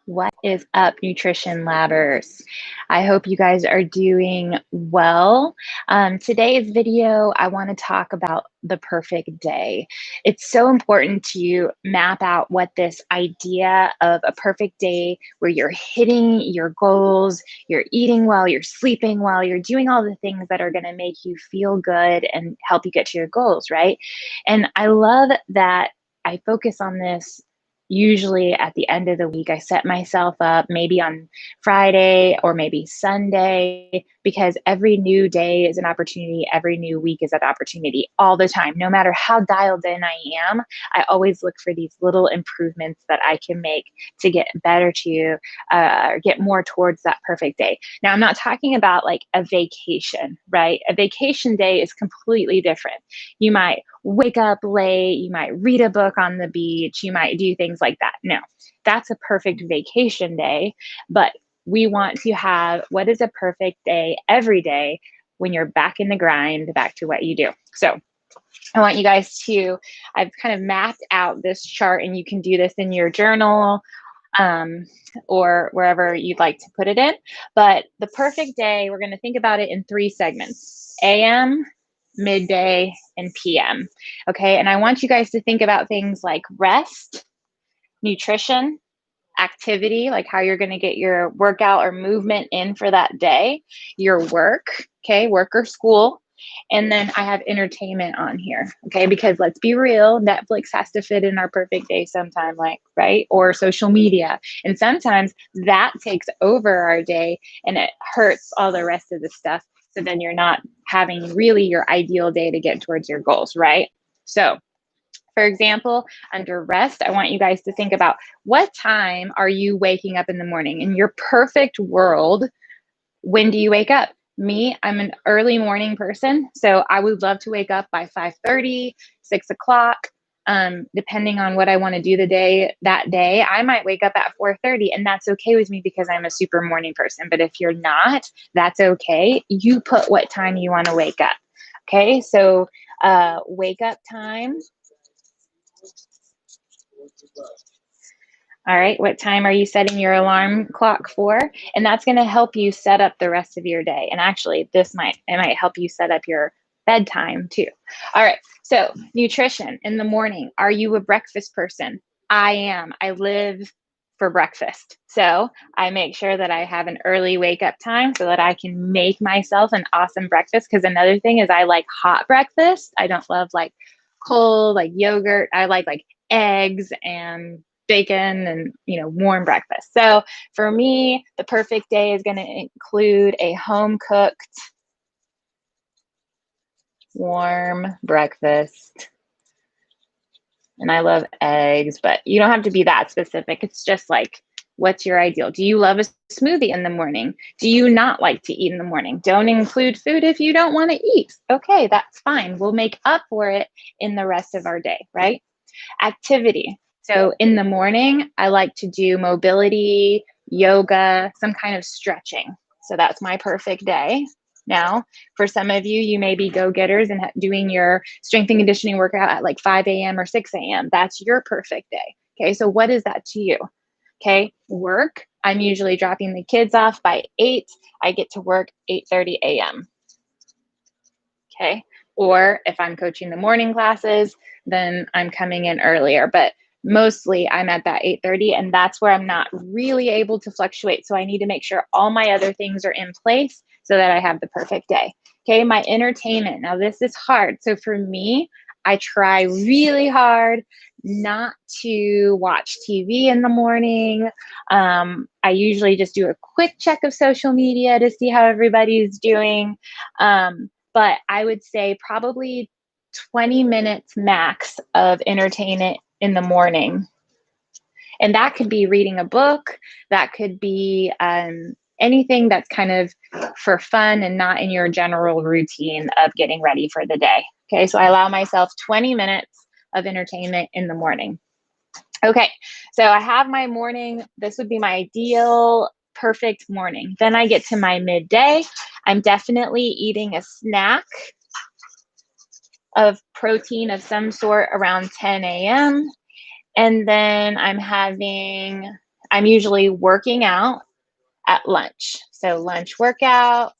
What is up, Nutrition Labbers? I hope you guys are doing well. Today's video, I want to talk about the perfect day. It's so important to map out what this idea of a perfect day where you're hitting your goals, you're eating well, you're sleeping well, you're doing all the things that are going to make you feel good and help you get to your goals, right? And I love that I focus on this usually at the end of the week. I set myself up maybe on Friday or maybe Sunday, because every new day is an opportunity. Every new week is an opportunity all the time. No matter how dialed in I am, I always look for these little improvements that I can make to get better to get more towards that perfect day. Now, I'm not talking about like a vacation, right? A vacation day is completely different. You might wake up late, you might read a book on the beach, you might do things like that. No, that's a perfect vacation day. But we want to have what is a perfect day every day when you're back in the grind, back to what you do. So I want you guys to, I've kind of mapped out this chart, and you can do this in your journal or wherever you'd like to put it in. But the perfect day, we're going to think about it in 3 segments: AM, midday, and PM. Okay. And I want you guys to think about things like rest, nutrition, activity, like how you're going to get your workout or movement in for that day, your work, okay, work or school. And then I have entertainment on here, okay, because let's be real, Netflix has to fit in our perfect day sometime, like, right? Or social media. And sometimes that takes over our day and it hurts all the rest of the stuff. So then you're not having really your ideal day to get towards your goals, right? So, for example, under rest, I want you guys to think about what time are you waking up in the morning? In your perfect world, when do you wake up? Me, I'm an early morning person, so I would love to wake up by 5:30, 6 o'clock. Depending on what I want to do that day, I might wake up at 4:30, and that's okay with me because I'm a super morning person. But if you're not, that's okay. You put what time you want to wake up. Okay, so wake up time. All right, what time are you setting your alarm clock for? And that's going to help you set up the rest of your day. And actually, it might help you set up your bedtime too. All right, so nutrition in the morning. Are you a breakfast person? I am. I live for breakfast. So I make sure that I have an early wake up time so that I can make myself an awesome breakfast. Because another thing is I like hot breakfast. I don't love like cold, like yogurt. I like eggs and bacon and warm breakfast. So for me, the perfect day is going to include a home cooked warm breakfast. And I love eggs, but you don't have to be that specific. It's just like, what's your ideal? Do you love a smoothie in the morning? Do you not like to eat in the morning? Don't include food if you don't want to eat. Okay, that's fine. We'll make up for it in the rest of our day, right? Activity. So in the morning, I like to do mobility, yoga, some kind of stretching. So that's my perfect day. Now, for some of you, you may be go-getters and doing your strength and conditioning workout at like 5 a.m. or 6 a.m. That's your perfect day. Okay, so what is that to you? Okay, work. I'm usually dropping the kids off by 8. I get to work 8:30 a.m. Okay, or if I'm coaching the morning classes, then I'm coming in earlier. But mostly I'm at that 8:30, and that's where I'm not really able to fluctuate. So I need to make sure all my other things are in place so that I have the perfect day. Okay, my entertainment. Now this is hard. So for me, I try really hard not to watch TV in the morning. I usually just do a quick check of social media to see how everybody's doing. But I would say probably 20 minutes max of entertainment in the morning. And that could be reading a book. That could be anything that's kind of for fun and not in your general routine of getting ready for the day. Okay, so I allow myself 20 minutes of entertainment in the morning. Okay, so I have my morning. This would be my ideal perfect morning. Then I get to my midday. I'm definitely eating a snack of protein of some sort around 10 a.m. And then I'm having I'm usually working out at lunch. So lunch workout,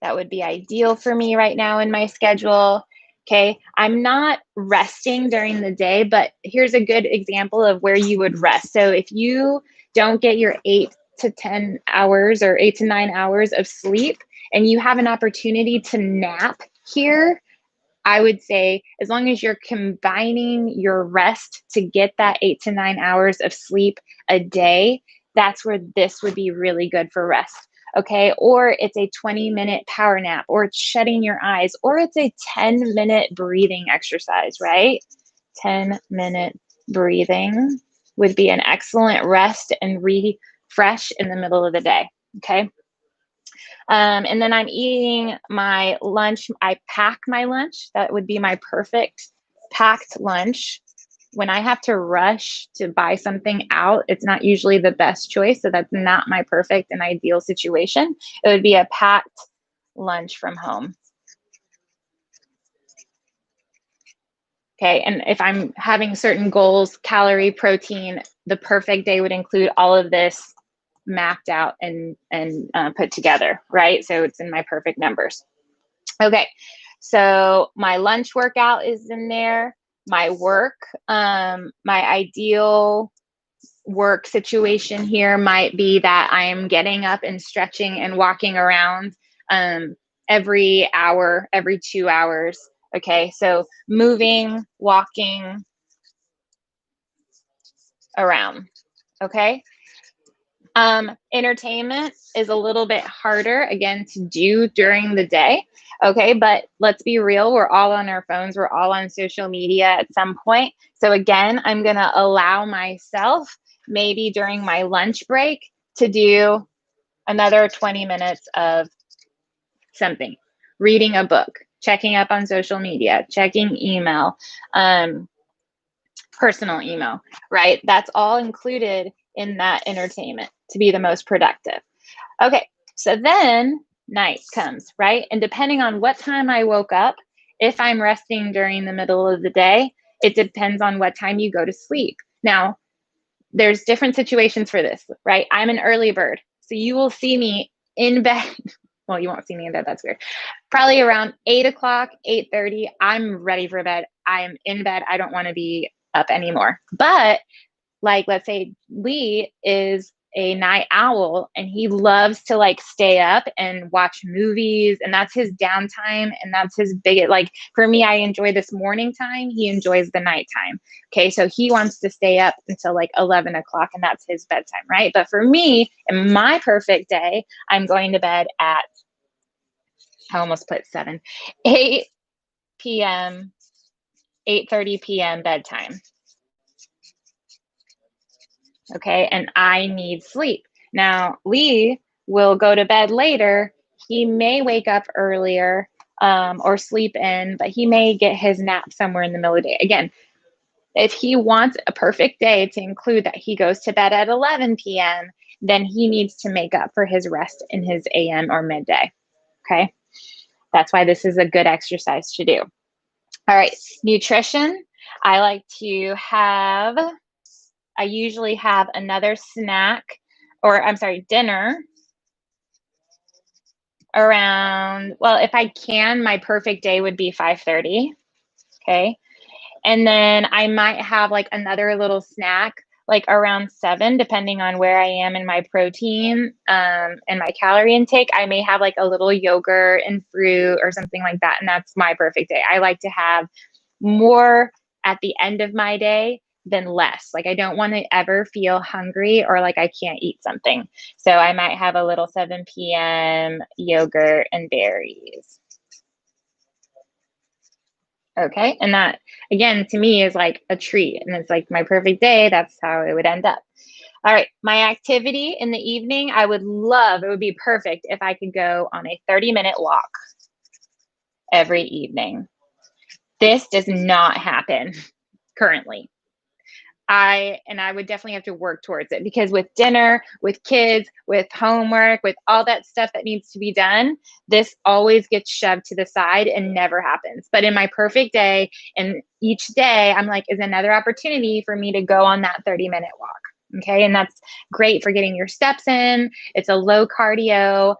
that would be ideal for me right now in my schedule. Okay. I'm not resting during the day, but here's a good example of where you would rest. So if you don't get your 8 to 10 hours or 8 to 9 hours of sleep and you have an opportunity to nap here, I would say as long as you're combining your rest to get that 8 to 9 hours of sleep a day, that's where this would be really good for rest. Okay. Or it's a 20-minute power nap, or it's shutting your eyes, or it's a 10-minute breathing exercise, right? 10-minute breathing would be an excellent rest and refresh in the middle of the day. Okay. And then I'm eating my lunch. I pack my lunch. That would be my perfect packed lunch. When I have to rush to buy something out, it's not usually the best choice. So that's not my perfect and ideal situation. It would be a packed lunch from home. Okay. And if I'm having certain goals, calorie, protein, the perfect day would include all of this mapped out and put together, right? So it's in my perfect numbers. Okay, so my lunch workout is in there. My work, my ideal work situation here might be that I'm getting up and stretching and walking around every hour, every 2 hours. Okay, so moving, walking around. Okay. Entertainment is a little bit harder, again, to do during the day. Okay, but let's be real. We're all on our phones. We're all on social media at some point. So again, I'm going to allow myself maybe during my lunch break to do another 20 minutes of something, reading a book, checking up on social media, checking email, personal email, right? That's all included in that entertainment to be the most productive. Okay, so then night comes, right? And depending on what time I woke up, if I'm resting during the middle of the day, it depends on what time you go to sleep. Now, there's different situations for this, right? I'm an early bird. So you will see me in bed. Well, you won't see me in bed. That's weird. Probably around 8 o'clock, 8:30. I'm ready for bed. I am in bed. I don't want to be up anymore. But like, let's say Lee is a night owl and he loves to like stay up and watch movies, and that's his downtime, and that's his big, like, for me, I enjoy this morning time, he enjoys the nighttime. Okay, so he wants to stay up until like 11 o'clock and that's his bedtime, right? But for me, in my perfect day, I'm going to bed at, I almost put 7, 8 p.m., 8:30 p.m. bedtime. Okay, and I need sleep. Now, Lee will go to bed later. He may wake up earlier or sleep in, but he may get his nap somewhere in the middle of the day. Again, if he wants a perfect day to include that he goes to bed at 11 p.m., then he needs to make up for his rest in his AM or midday. Okay, that's why this is a good exercise to do. All right, nutrition. I usually have another snack, or I'm sorry, dinner around, well, if I can, my perfect day would be 5:30. Okay. And then I might have like another little snack like around 7, depending on where I am in my protein and my calorie intake. I may have like a little yogurt and fruit or something like that. And that's my perfect day. I like to have more at the end of my day than less. Like, I don't want to ever feel hungry or like I can't eat something. So I might have a little 7 p.m. yogurt and berries. Okay. And that, again, to me is like a treat. And it's like my perfect day. That's how it would end up. All right. My activity in the evening, it would be perfect if I could go on a 30-minute walk every evening. This does not happen currently. I would definitely have to work towards it, because with dinner, with kids, with homework, with all that stuff that needs to be done, this always gets shoved to the side and never happens. But in my perfect day, and each day I'm like, is another opportunity for me to go on that 30-minute walk. Okay, and that's great for getting your steps in. It's a low cardio.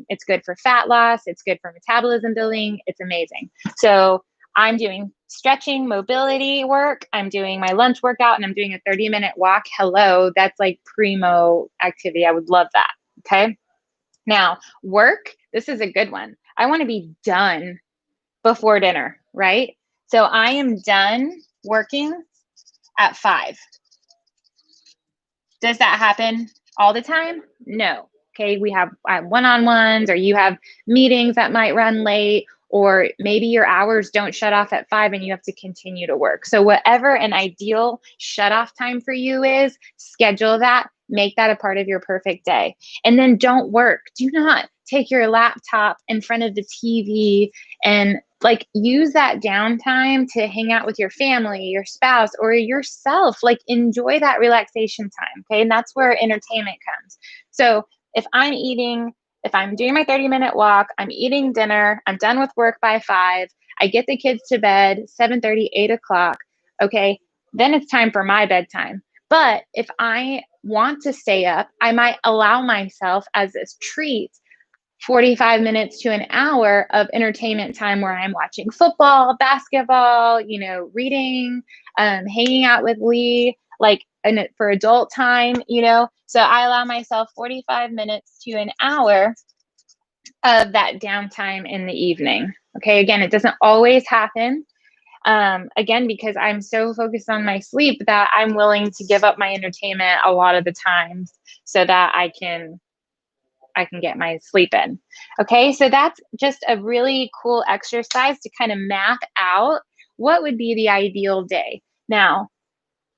It's good for fat loss. It's good for metabolism building. It's amazing. So I'm doing stretching, mobility work. I'm doing my lunch workout, and I'm doing a 30-minute walk. Hello, that's like primo activity. I would love that. Okay. Now, work, this is a good one. I want to be done before dinner, right? So I am done working at 5. Does that happen all the time? No. Okay, we have one-on-ones, or you have meetings that might run late, or maybe your hours don't shut off at 5 and you have to continue to work. So whatever an ideal shut off time for you is, schedule that, make that a part of your perfect day. And then don't work. Do not take your laptop in front of the TV and like use that downtime to hang out with your family, your spouse, or yourself. Like enjoy that relaxation time. Okay. And that's where entertainment comes. So if I'm doing my 30-minute walk, I'm eating dinner, I'm done with work by 5, I get the kids to bed 7:30, 8 o'clock. Okay. Then it's time for my bedtime. But if I want to stay up, I might allow myself as this treat 45 minutes to an hour of entertainment time where I'm watching football, basketball, reading, hanging out with Lee, like for adult time. So I allow myself 45 minutes to an hour of that downtime in the evening. Okay, again, it doesn't always happen. Again, because I'm so focused on my sleep that I'm willing to give up my entertainment a lot of the times so that I can get my sleep in. Okay, so that's just a really cool exercise to kind of map out what would be the ideal day. Now,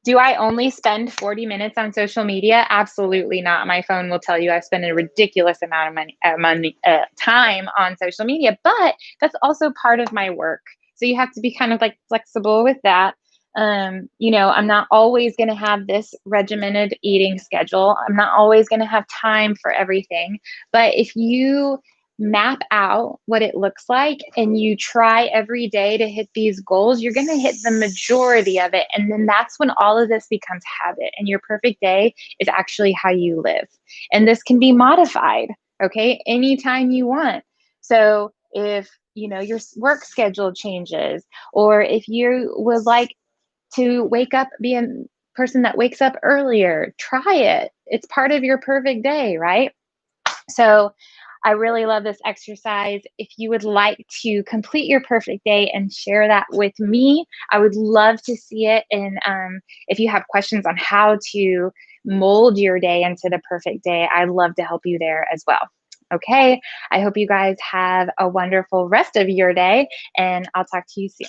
do I only spend 40 minutes on social media? Absolutely not. My phone will tell you I spend a ridiculous amount of time on social media, but that's also part of my work. So you have to be kind of like flexible with that. I'm not always going to have this regimented eating schedule. I'm not always going to have time for everything. But if you map out what it looks like and you try every day to hit these goals, you're going to hit the majority of it. And then that's when all of this becomes habit. And your perfect day is actually how you live. And this can be modified, okay, anytime you want. So if your work schedule changes, or if you would like to wake up, be a person that wakes up earlier, try it. It's part of your perfect day, right? So I really love this exercise. If you would like to complete your perfect day and share that with me, I would love to see it. And if you have questions on how to mold your day into the perfect day, I'd love to help you there as well. Okay, I hope you guys have a wonderful rest of your day, and I'll talk to you soon.